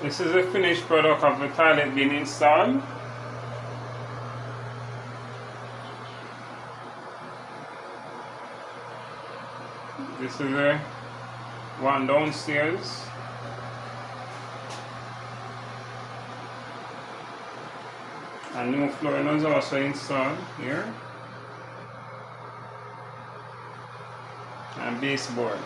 This is a finished product of the toilet being installed. This is the one downstairs. A new flooring is also installed here. And baseboard.